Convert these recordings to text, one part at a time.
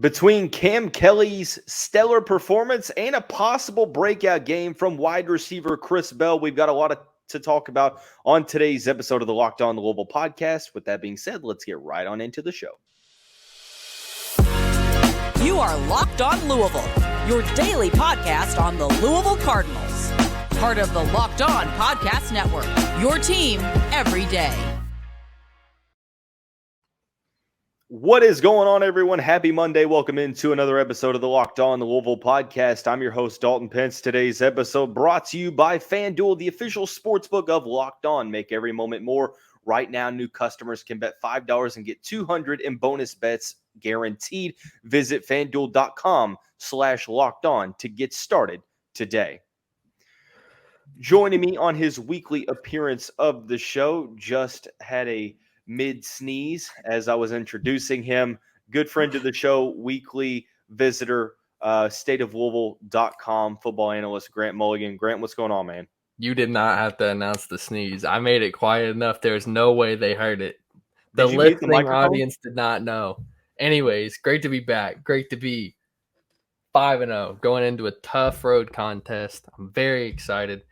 Between Cam Kelly's stellar performance and a possible breakout game from wide receiver Chris Bell, we've got a lot to talk about on today's episode of the Locked On Louisville podcast. With that being said, let's get right on into the show. You are Locked On Louisville, your daily podcast on the Louisville Cardinals. Part of the Locked On Podcast Network, your team every day. What is going on, everyone? Happy Monday. Welcome into another episode of the Locked On Louisville podcast. I'm your host, Dalton Pence. Today's episode brought to you by FanDuel, the official sportsbook of Locked On. Make every moment more. Right now, new customers can bet $5 and get $200 in bonus bets guaranteed. Visit FanDuel.com/LockedOn to get started today. Joining me on his weekly appearance of the show, just had a mid-sneeze as I was introducing him. Good friend of the show, weekly visitor, stateoflouisville.com football analyst Grant Mulligan. Grant, what's going on, man? You did not have to announce the sneeze. I made it quiet enough. There's no way they heard it. The listening audience did not know. Anyways, great to be back. Great to be 5-0 going into a tough road contest. I'm very excited.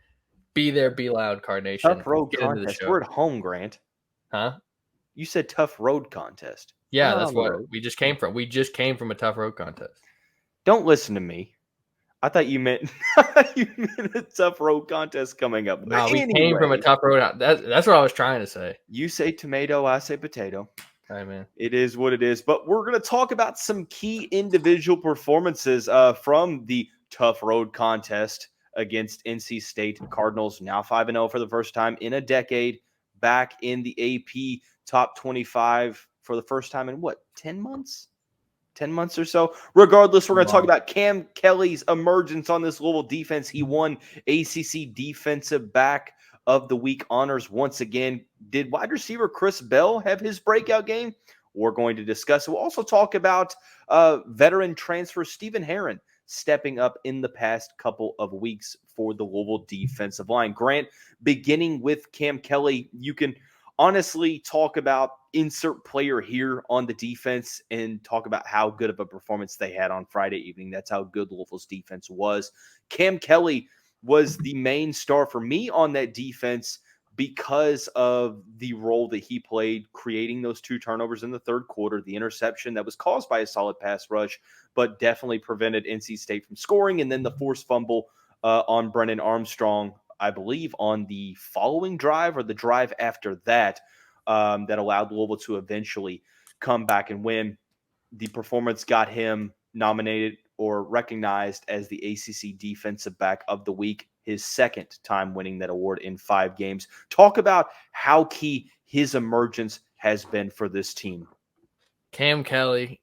Be there, be loud, Card Nation. Tough road contest. We're at home, Grant. Huh? You said tough road contest. Yeah, that's what we just came from. We just came from a tough road contest. Don't listen to me. I thought you meant a tough road contest coming up. No, we came from a tough road. That's what I was trying to say. You say tomato, I say potato. Hey, man. It is what it is. But we're going to talk about some key individual performances from the tough road contest against NC State. Cardinals now 5-0 for the first time in a decade. Back in the AP top 25 for the first time in 10 months? 10 months or so. Regardless, we're going to talk about Cam Kelly's emergence on this Louisville defense. He won ACC Defensive Back of the Week honors once again. Did wide receiver Chris Bell have his breakout game? We're going to discuss it. We'll also talk about veteran transfer Stephen Herron stepping up in the past couple of weeks for the Louisville defensive line. Grant, beginning with Cam Kelly, you can honestly talk about insert player here on the defense and talk about how good of a performance they had on Friday evening. That's how good Louisville's defense was. Cam Kelly was the main star for me on that defense because of the role that he played creating those two turnovers in the third quarter, the interception that was caused by a solid pass rush, but definitely prevented NC State from scoring, and then the forced fumble on Brennan Armstrong, I believe, on the following drive or the drive after that, that allowed Louisville to eventually come back and win. The performance got him nominated or recognized as the ACC Defensive Back of the Week, his second time winning that award in 5 games. Talk about how key his emergence has been for this team. Cam Kelly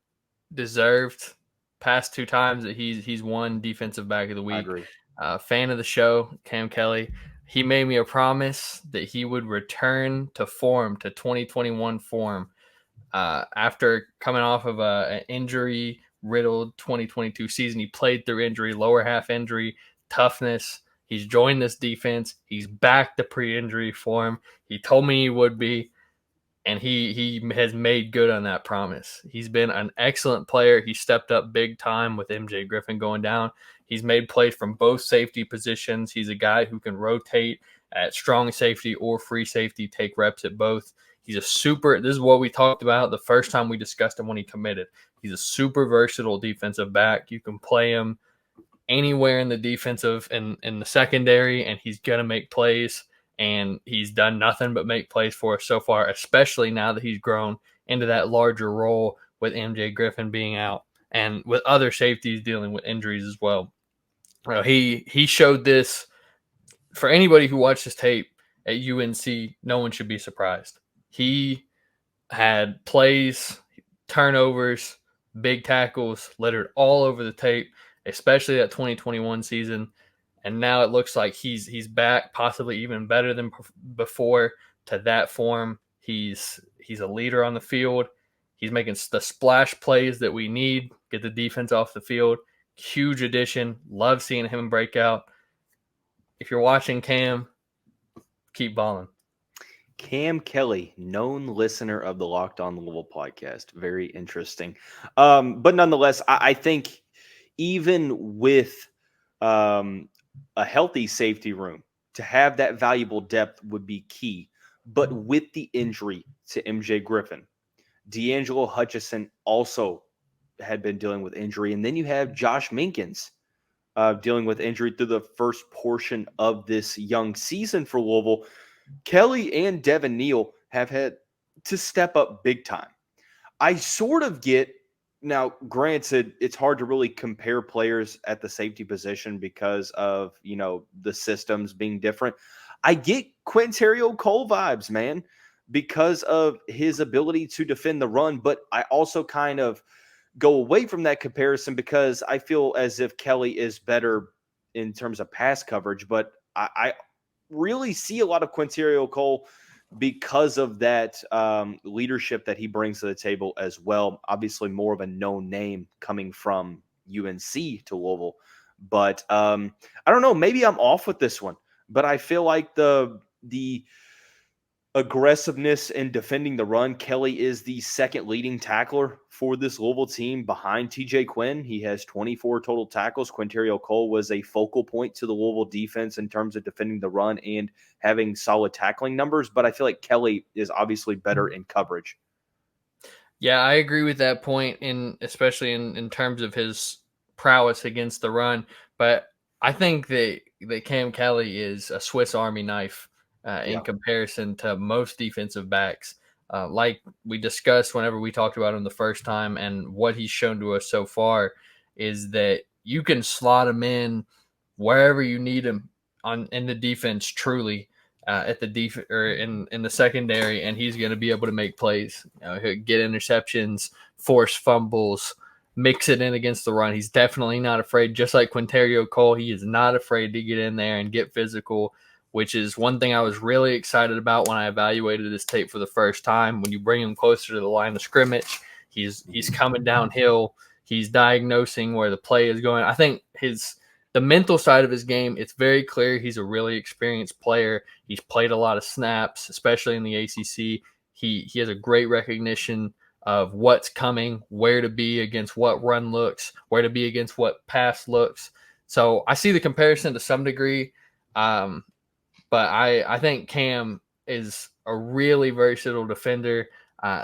deserved past 2 times that he's won Defensive Back of the Week. I agree. Fan of the show, Cam Kelly. He made me a promise that he would return to 2021 form, after coming off of an injury-riddled 2022 season. He played through injury, lower half injury, toughness. He's joined this defense. He's back to pre-injury form. He told me he would be, and he has made good on that promise. He's been an excellent player. He stepped up big time with MJ Griffin going down. He's made plays from both safety positions. He's a guy who can rotate at strong safety or free safety, take reps at both. He's a super – this is what we talked about the first time we discussed him when he committed. He's a super versatile defensive back. You can play him anywhere in the defensive and in the secondary, and he's going to make plays. And he's done nothing but make plays for us so far, especially now that he's grown into that larger role with MJ Griffin being out and with other safeties dealing with injuries as well. He showed this. For anybody who watched his tape at UNC, no one should be surprised. He had plays, turnovers, big tackles littered all over the tape, especially that 2021 season. And now it looks like he's back, possibly even better than before, to that form. He's a leader on the field. He's making the splash plays that we need, get the defense off the field. Huge addition. Love seeing him break out. If you're watching Cam, keep balling. Cam Kelly, known listener of the Locked On Louisville podcast. Very interesting. But nonetheless, I think even with a healthy safety room, to have that valuable depth would be key. But with the injury to MJ Griffin, D'Angelo Hutchison also had been dealing with injury. And then you have Josh Minkins dealing with injury through the first portion of this young season for Louisville. Kelly and Devin Neal have had to step up big time. I sort of get, now granted, it's hard to really compare players at the safety position because of, the systems being different. I get Quinterio Cole vibes, man, because of his ability to defend the run, but I also kind of go away from that comparison because I feel as if Kelly is better in terms of pass coverage, but I really see a lot of Quinterio Cole because of that leadership that he brings to the table as well. Obviously, more of a known name coming from UNC to Louisville. But I don't know. Maybe I'm off with this one. But I feel like the aggressiveness in defending the run, Kelly is the second leading tackler for this Louisville team behind TJ Quinn. He has 24 total tackles. Quinterio Cole was a focal point to the Louisville defense in terms of defending the run and having solid tackling numbers, but I feel like Kelly is obviously better in coverage. Yeah, I agree with that point, especially in terms of his prowess against the run. But I think that Cam Kelly is a Swiss Army knife in comparison to most defensive backs. Like we discussed whenever we talked about him the first time, and what he's shown to us so far is that you can slot him in wherever you need him in the defense, truly at the or in the secondary, and he's going to be able to make plays. He'll get interceptions, force fumbles, mix it in against the run. He's definitely not afraid. Just like Quinterio Cole, he is not afraid to get in there and get physical, which is one thing I was really excited about when I evaluated this tape for the first time. When you bring him closer to the line of scrimmage, he's coming downhill. He's diagnosing where the play is going. I think the mental side of his game, it's very clear he's a really experienced player. He's played a lot of snaps, especially in the ACC. He has a great recognition of what's coming, where to be against what run looks, where to be against what pass looks. So I see the comparison to some degree, but I think Cam is a really versatile defender.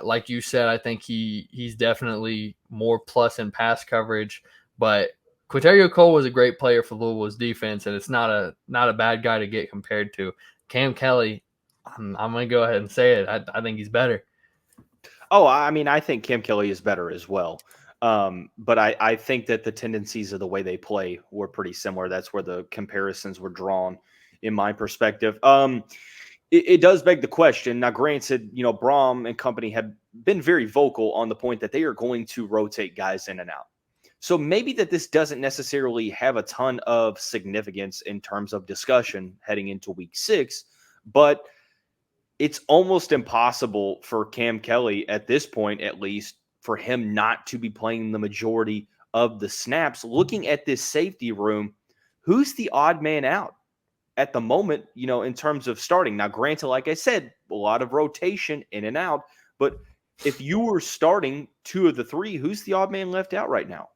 Like you said, I think he's definitely more plus in pass coverage, but Quinterio Cole was a great player for Louisville's defense, and it's not a bad guy to get compared to Cam Kelly. I'm going to go ahead and say it. I think he's better. Oh, I mean, I think Cam Kelly is better as well. But I think that the tendencies of the way they play were pretty similar. That's where the comparisons were drawn in my perspective. It does beg the question. Now, granted, Braum and company have been very vocal on the point that they are going to rotate guys in and out. So maybe that this doesn't necessarily have a ton of significance in terms of discussion heading into week 6, but it's almost impossible for Cam Kelly at this point, at least, for him not to be playing the majority of the snaps. Looking at this safety room, who's the odd man out at the moment, in terms of starting? Now, granted, like I said, a lot of rotation in and out, but if you were starting 2 of the 3, who's the odd man left out right now?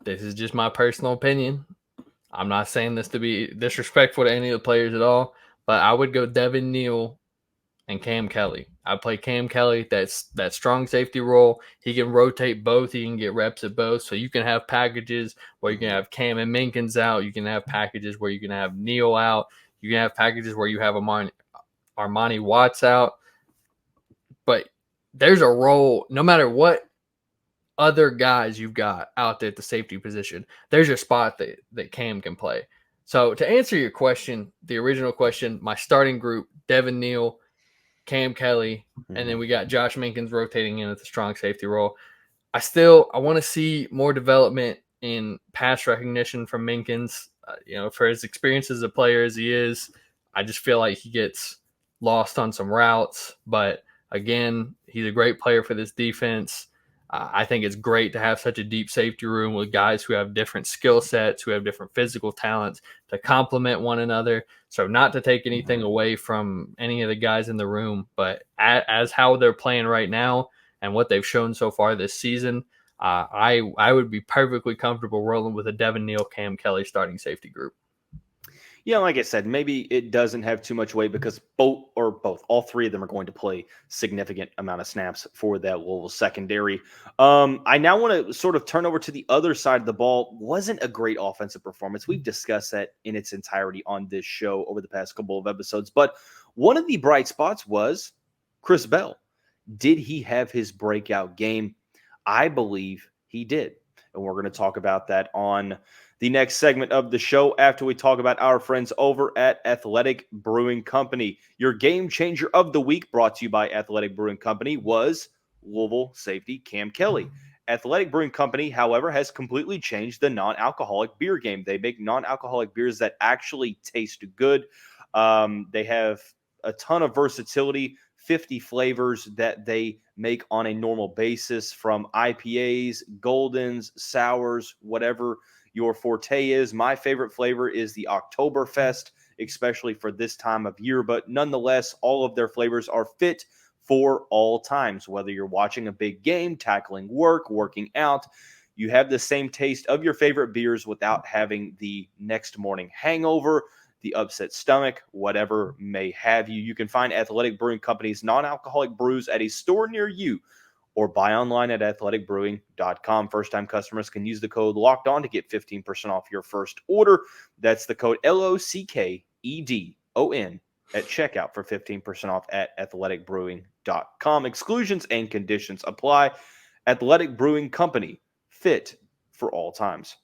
This is just my personal opinion. I'm not saying this to be disrespectful to any of the players at all, but I would go Devin Neal and Cam Kelly. I play Cam Kelly, that's that strong safety role. He can rotate both. He can get reps at both. So you can have packages where you can have Cam and Minkins out. You can have packages where you can have Neal out. You can have packages where you have Armani Watts out. But there's a role, no matter what other guys you've got out there at the safety position, there's a spot that Cam can play. So to answer your question, the original question, my starting group, Devin Neal, Cam Kelly, and then we got Josh Minkins rotating in at the strong safety role. I want to see more development in pass recognition from Minkins. For his experience as a player as he is, I just feel like he gets lost on some routes. But again, he's a great player for this defense. I think it's great to have such a deep safety room with guys who have different skill sets, who have different physical talents to complement one another. So not to take anything away from any of the guys in the room, but as how they're playing right now and what they've shown so far this season, I would be perfectly comfortable rolling with a Devin Neal, Cam Kelly starting safety group. Yeah, like I said, maybe it doesn't have too much weight because all three of them are going to play significant amount of snaps for that Louisville secondary. I now want to sort of turn over to the other side of the ball. Wasn't a great offensive performance. We've discussed that in its entirety on this show over the past couple of episodes. But one of the bright spots was Chris Bell. Did he have his breakout game? I believe he did. And we're going to talk about that on the next segment of the show after we talk about our friends over at Athletic Brewing Company. Your game changer of the week, brought to you by Athletic Brewing Company, was Louisville safety Cam Kelly. Athletic Brewing Company, however, has completely changed the non-alcoholic beer game. They make non-alcoholic beers that actually taste good. They have a ton of versatility, 50 flavors that they make on a normal basis, from IPAs, Goldens, sours, whatever your forte is. My favorite flavor is the Oktoberfest, especially for this time of year. But nonetheless, all of their flavors are fit for all times. Whether you're watching a big game, tackling work, working out, you have the same taste of your favorite beers without having the next morning hangover, the upset stomach, whatever may have you. You can find Athletic Brewing Company's non-alcoholic brews at a store near you, or buy online at athleticbrewing.com. First-time customers can use the code LOCKEDON to get 15% off your first order. That's the code LOCKEDON at checkout for 15% off at athleticbrewing.com. Exclusions and conditions apply. Athletic Brewing Company, fit for all times.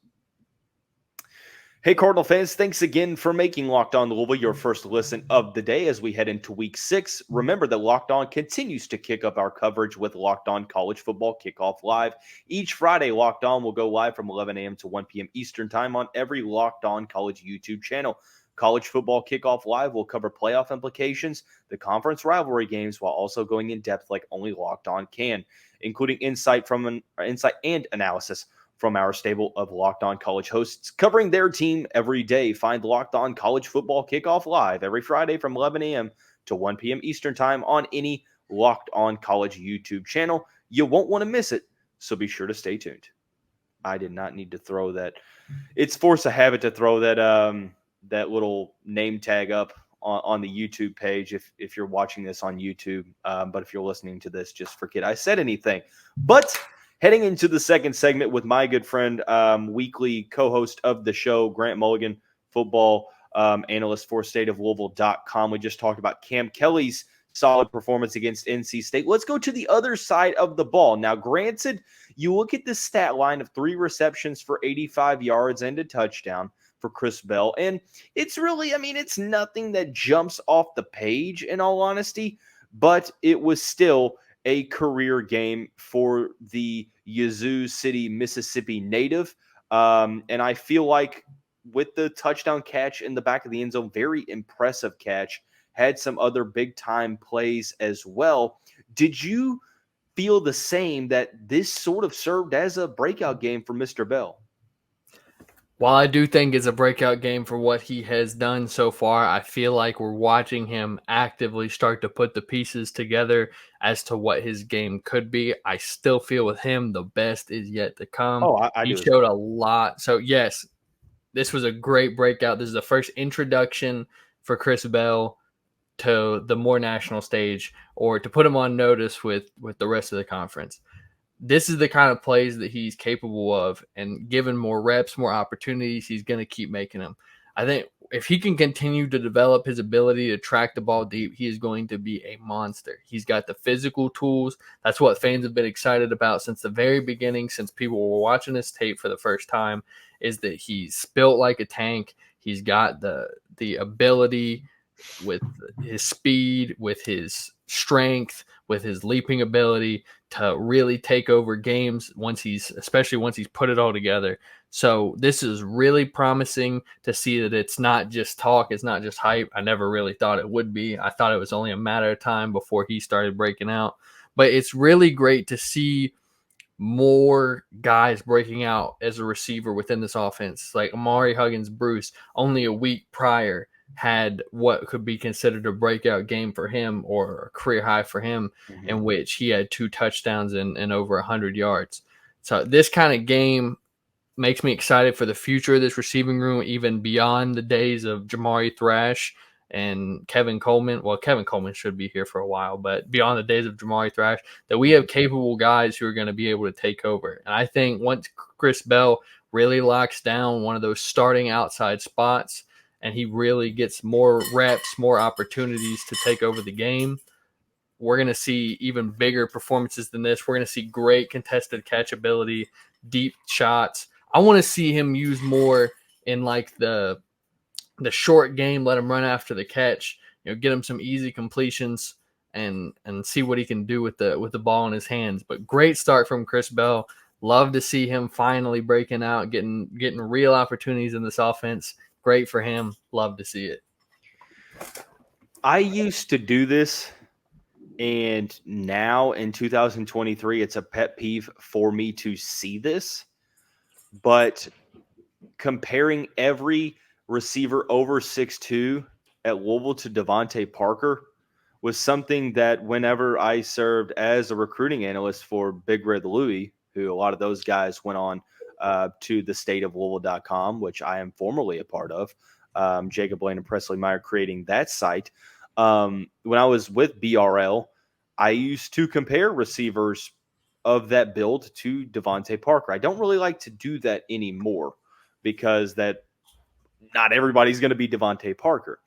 Hey, Cardinal fans, thanks again for making Locked On Louisville your first listen of the day as we head into Week 6. Remember that Locked On continues to kick up our coverage with Locked On College Football Kickoff Live. Each Friday, Locked On will go live from 11 a.m. to 1 p.m. Eastern Time on every Locked On College YouTube channel. College Football Kickoff Live will cover playoff implications, the conference rivalry games, while also going in depth like only Locked On can, including insight and analysis from our stable of Locked On College hosts covering their team every day. Find Locked On College Football Kickoff Live every Friday from 11 a.m. to 1 p.m. Eastern Time on any Locked On College YouTube channel. You won't want to miss it, so be sure to stay tuned. I did not need to throw that. It's force of habit to throw that little name tag up on the YouTube page if you're watching this on YouTube. But if you're listening to this, just forget I said anything. But heading into the second segment with my good friend, weekly co-host of the show, Grant Mulligan, football analyst for stateoflouisville.com. We just talked about Cam Kelly's solid performance against NC State. Let's go to the other side of the ball. Now, granted, you look at this stat line of 3 receptions for 85 yards and a touchdown for Chris Bell, and it's really, it's nothing that jumps off the page, in all honesty, but it was still a career game for the Yazoo City, Mississippi native. And I feel like with the touchdown catch in the back of the end zone, very impressive catch, had some other big-time plays as well. Did you feel the same, that this sort of served as a breakout game for Mr. Bell? While I do think it's a breakout game for what he has done so far, I feel like we're watching him actively start to put the pieces together as to what his game could be. I still feel with him, the best is yet to come. I he do. showed a lot. So, yes, this was a great breakout. This is the first introduction for Chris Bell to the more national stage, or to put him on notice with the rest of the conference. This is the kind of plays that he's capable of, and given more reps, more opportunities, he's going to keep making them. I think if he can continue to develop his ability to track the ball deep, he is going to be a monster. He's got the physical tools. That's what fans have been excited about since the very beginning, since people were watching this tape for the first time, is that he's built like a tank. He's got the ability with his speed, with his strength, with his leaping ability to really take over games especially once he's put it all together. So this is really promising to see that it's not just talk, it's not just hype. I never really thought it would be. I thought it was only a matter of time before he started breaking out. But it's really great to see more guys breaking out as a receiver within this offense. Like Huggins-Bruce, only a week prior, had what could be considered a breakout game for him or a career high for him, in which he had 2 touchdowns and over 100 yards. So this kind of game makes me excited for the future of this receiving room, even beyond the days of Jamari Thrash and Kevin Coleman. Well, Kevin Coleman should be here for a while, but beyond the days of Jamari Thrash, that we have capable guys who are going to be able to take over. And I think once Chris Bell really locks down one of those starting outside spots and he really gets more reps, more opportunities to take over the game, we're going to see even bigger performances than this. We're going to see great contested catchability, deep shots. I want to see him use more in like the short game, let him run after the catch, get him some easy completions and see what he can do with the ball in his hands. But great start from Chris Bell. Love to see him finally breaking out, getting real opportunities in this offense. Great for him. Love to see it. I used to do this, and now in 2023, it's a pet peeve for me to see this. But comparing every receiver over 6'2" at Louisville to Devontae Parker was something that whenever I served as a recruiting analyst for Big Red Louie, who a lot of those guys went on to the stateoflouisville.com, which I am formerly a part of, Jacob Blaine and Presley Meyer creating that site. When I was with BRL, I used to compare receivers of that build to Devontae Parker. I don't really like to do that anymore because that not everybody's going to be Devontae Parker.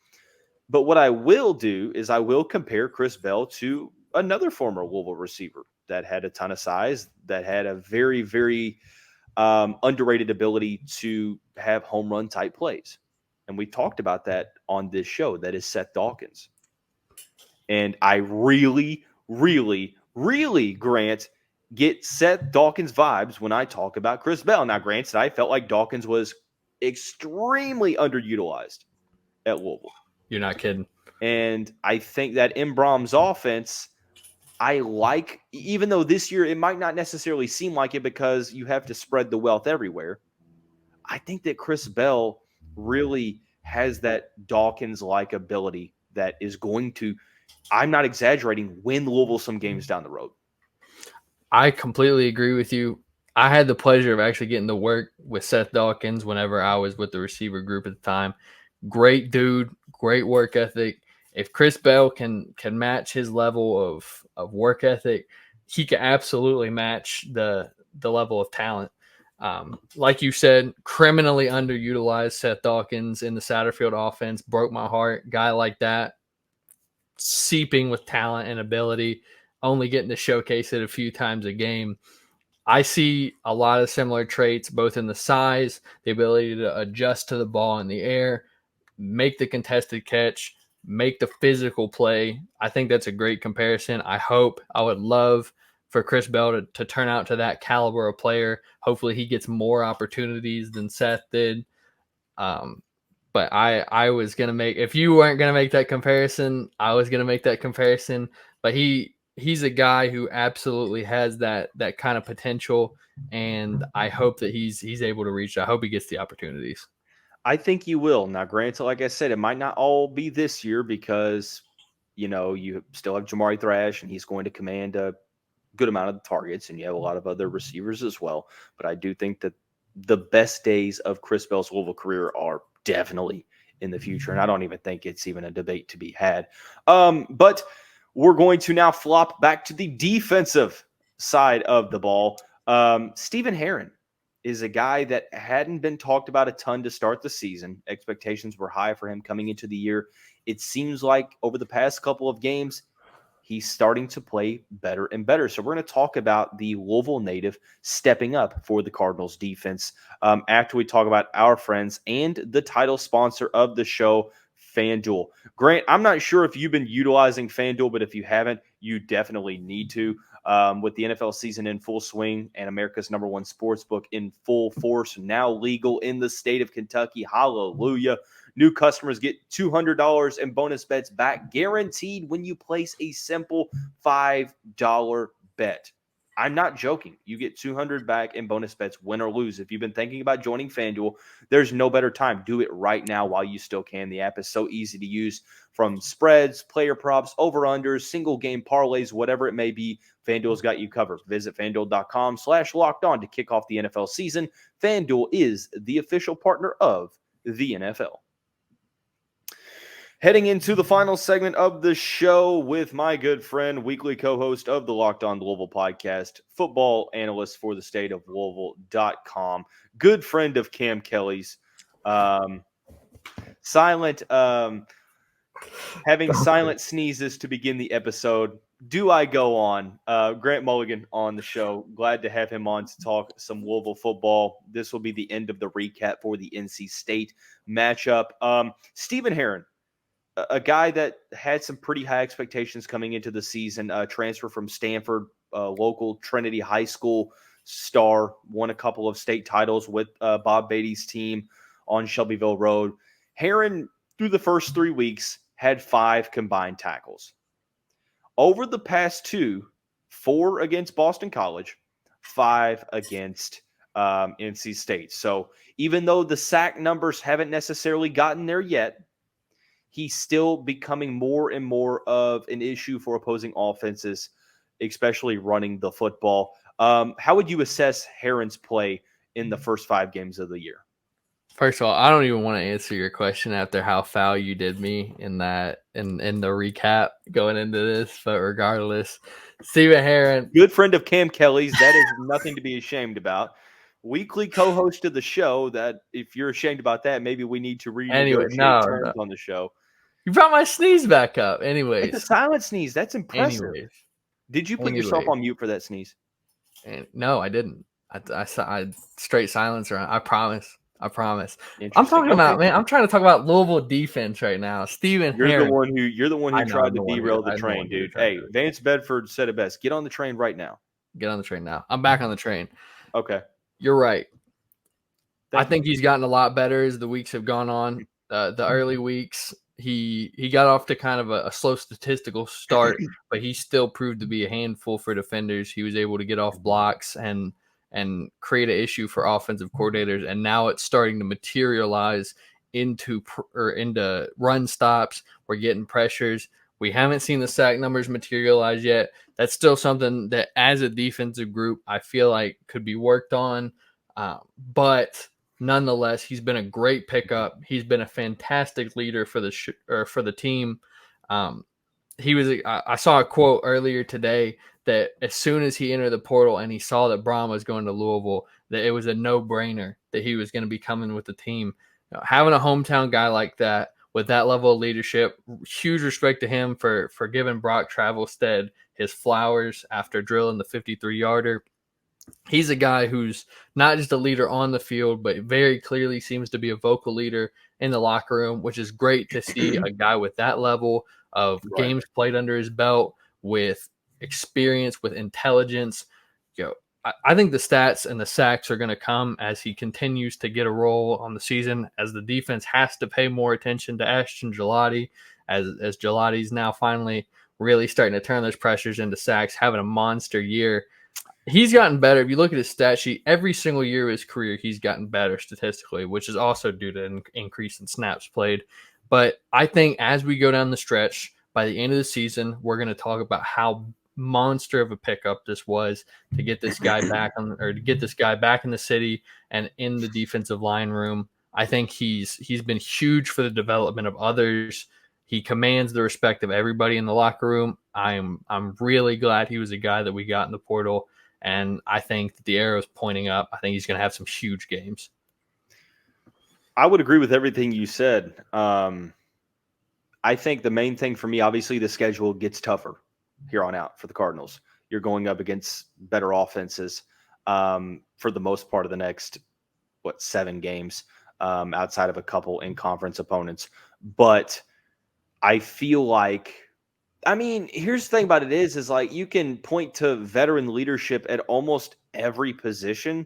But what I will do is I will compare Chris Bell to another former Louisville receiver that had a ton of size, that had a very, very underrated ability to have home run type plays. And we talked about that on this show. That is Seth Dawkins. And I really, really, really, Grant, get Seth Dawkins vibes when I talk about Chris Bell. Now, granted, I felt like Dawkins was extremely underutilized at Louisville. You're not kidding. And I think that in Brom's offense, I like, even though this year it might not necessarily seem like it because you have to spread the wealth everywhere, I think that Chris Bell really has that Dawkins-like ability that is going to, I'm not exaggerating, win Louisville some games down the road. I completely agree with you. I had the pleasure of actually getting to work with Seth Dawkins whenever I was with the receiver group at the time. Great dude, great work ethic. If Chris Bell can match his level of work ethic, he can absolutely match the level of talent. Like you said, criminally underutilized Seth Dawkins in the Satterfield offense. Broke my heart. Guy like that, seeping with talent and ability, only getting to showcase it a few times a game. I see a lot of similar traits, both in the size, the ability to adjust to the ball in the air, make the contested catch, make the physical play. I think that's a great comparison. I would love for Chris Bell to turn out to that caliber of player. Hopefully he gets more opportunities than Seth did. But I was going to make, if you weren't going to make that comparison, I was going to make that comparison. But he's a guy who absolutely has that kind of potential, and I hope that he's able to reach. I hope he gets the opportunities. I think you will. Now, granted, like I said, it might not all be this year because, you still have Jamari Thrash, and he's going to command a good amount of the targets, and you have a lot of other receivers as well. But I do think that the best days of Chris Bell's Louisville career are definitely in the future, and I don't even think it's even a debate to be had. But we're going to now flop back to the defensive side of the ball. Stephen Herron is a guy that hadn't been talked about a ton to start the season. Expectations were high for him coming into the year. It seems like over the past couple of games, he's starting to play better and better. So we're going to talk about the Louisville native stepping up for the Cardinals defense after we talk about our friends and the title sponsor of the show, FanDuel. Grant, I'm not sure if you've been utilizing FanDuel, but if you haven't, you definitely need to. With the NFL season in full swing and America's #1 sportsbook in full force, now legal in the state of Kentucky. Hallelujah. New customers get $200 in bonus bets back, guaranteed when you place a simple $5 bet. I'm not joking. You get $200 back in bonus bets, win or lose. If you've been thinking about joining FanDuel, there's no better time. Do it right now while you still can. The app is so easy to use, from spreads, player props, over-unders, single game parlays, whatever it may be. FanDuel's got you covered. Visit FanDuel.com/lockedon to kick off the NFL season. FanDuel is the official partner of the NFL. Heading into the final segment of the show with my good friend, weekly co-host of the Locked On Louisville podcast, football analyst for the State of Louisville.com, good friend of Cam Kelly's, having silent sneezes to begin the episode. Do I go on? Grant Mulligan on the show. Glad to have him on to talk some Louisville football. This will be the end of the recap for the NC State matchup. Stephen Herron, a guy that had some pretty high expectations coming into the season, transfer from Stanford, local Trinity High School star, won a couple of state titles with Bob Beatty's team on Shelbyville Road. Herron, through the first 3 weeks, had 5 combined tackles. Over the past 2, 4 against Boston College, 5 against NC State. So even though the sack numbers haven't necessarily gotten there yet, he's still becoming more and more of an issue for opposing offenses, especially running the football. How would you assess Herron's play in the first 5 games of the year? First of all, I don't even want to answer your question after how foul you did me in the recap going into this, but regardless, Stephen Herron, good friend of Cam Kelly's, that is nothing to be ashamed about. Weekly co-host of the show. That if you're ashamed about that, maybe we need to renegotiate terms on the show. You brought my sneeze back up. Anyways, it's a silent sneeze. That's impressive. Anyways. Did you put yourself on mute for that sneeze? No, I didn't. I straight silence around. I promise. I'm talking about, man. I'm trying to talk about Louisville defense right now. Stephen Herron. You're the one who tried to derail the train, dude. Hey, Vance Bedford said it best. Get on the train right now. Get on the train now. I'm back on the train. Okay. You're right. I think he's gotten a lot better as the weeks have gone on. The early weeks, he got off to kind of a slow statistical start, but he still proved to be a handful for defenders. He was able to get off blocks and create an issue for offensive coordinators, and now it's starting to materialize into run stops. We're getting pressures. We haven't seen the sack numbers materialize yet. That's still something that, as a defensive group, I feel like could be worked on. But nonetheless, he's been a great pickup. He's been a fantastic leader for the team. I saw a quote earlier today that as soon as he entered the portal and he saw that Braun was going to Louisville, that it was a no-brainer that he was going to be coming with the team. Having a hometown guy like that with that level of leadership, huge respect to him for giving Brock Travelstead his flowers after drilling the 53-yarder. He's a guy who's not just a leader on the field, but very clearly seems to be a vocal leader in the locker room, which is great to see a guy with that level of games played under his belt, with experience, with intelligence. I think the stats and the sacks are going to come as he continues to get a role on the season, as the defense has to pay more attention to Ashton Gelati, as Gelati's now finally really starting to turn those pressures into sacks, having a monster year. He's gotten better. If you look at his stat sheet, every single year of his career, he's gotten better statistically, which is also due to an increase in snaps played. But I think as we go down the stretch, by the end of the season, we're going to talk about how monster of a pickup this was to get this guy back in the city and in the defensive line room. I think he's been huge for the development of others. He commands the respect of everybody in the locker room. I'm really glad he was a guy that we got in the portal, and I think that the arrow's pointing up. I think he's going to have some huge games. I would agree with everything you said. I think the main thing for me, obviously, the schedule gets tougher here on out for the Cardinals. You're going up against better offenses for the most part of the next, 7 games outside of a couple in conference opponents. But I feel like, here's the thing about it is like you can point to veteran leadership at almost every position.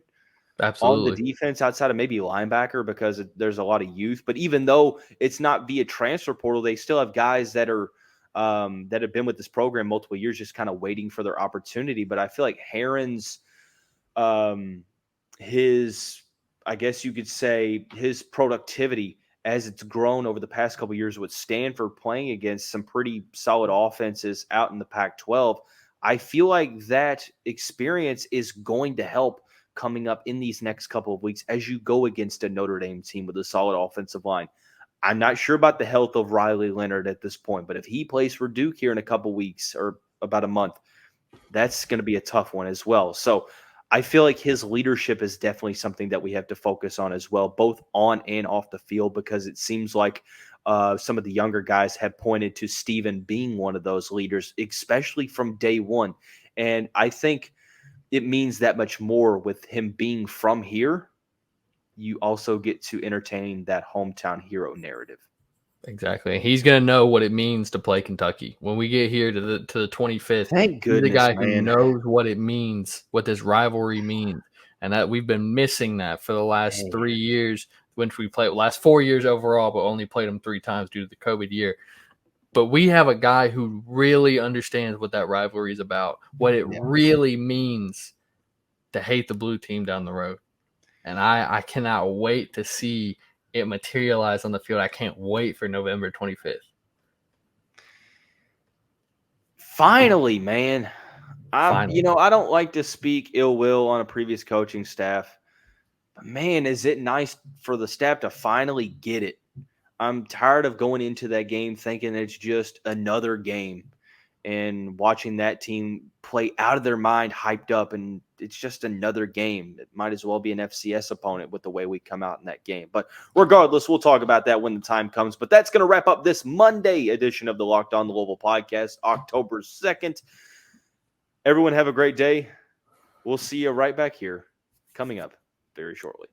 Absolutely. On the defense outside of maybe linebacker, because there's a lot of youth. But even though it's not via transfer portal, they still have guys that are that have been with this program multiple years, just kind of waiting for their opportunity. But I feel like Herron's, I guess you could say, his productivity as it's grown over the past couple of years with Stanford playing against some pretty solid offenses out in the Pac-12, I feel like that experience is going to help coming up in these next couple of weeks as you go against a Notre Dame team with a solid offensive line. I'm not sure about the health of Riley Leonard at this point, but if he plays for Duke here in a couple weeks or about a month, that's going to be a tough one as well. So I feel like his leadership is definitely something that we have to focus on as well, both on and off the field, because it seems like some of the younger guys have pointed to Stephen being one of those leaders, especially from day one. And I think it means that much more with him being from here. You also get to entertain that hometown hero narrative. Exactly. He's going to know what it means to play Kentucky. When we get here to the 25th, Thank goodness, he's the guy man. who knows what it means, what this rivalry means. And that we've been missing that for the last 3 years, which we played last 4 years overall, but only played them 3 times due to the COVID year. But we have a guy who really understands what that rivalry is about, what it really means to hate the blue team down the road. And I cannot wait to see it materialize on the field. I can't wait for November 25th. Finally, man. Finally. I don't like to speak ill will on a previous coaching staff, but man, is it nice for the staff to finally get it. I'm tired of going into that game thinking it's just another game and watching that team play out of their mind, hyped up, and it's just another game. It might as well be an FCS opponent with the way we come out in that game. But regardless, we'll talk about that when the time comes. But that's going to wrap up this Monday edition of the Locked On Louisville podcast, October 2nd. Everyone have a great day. We'll see you right back here coming up very shortly.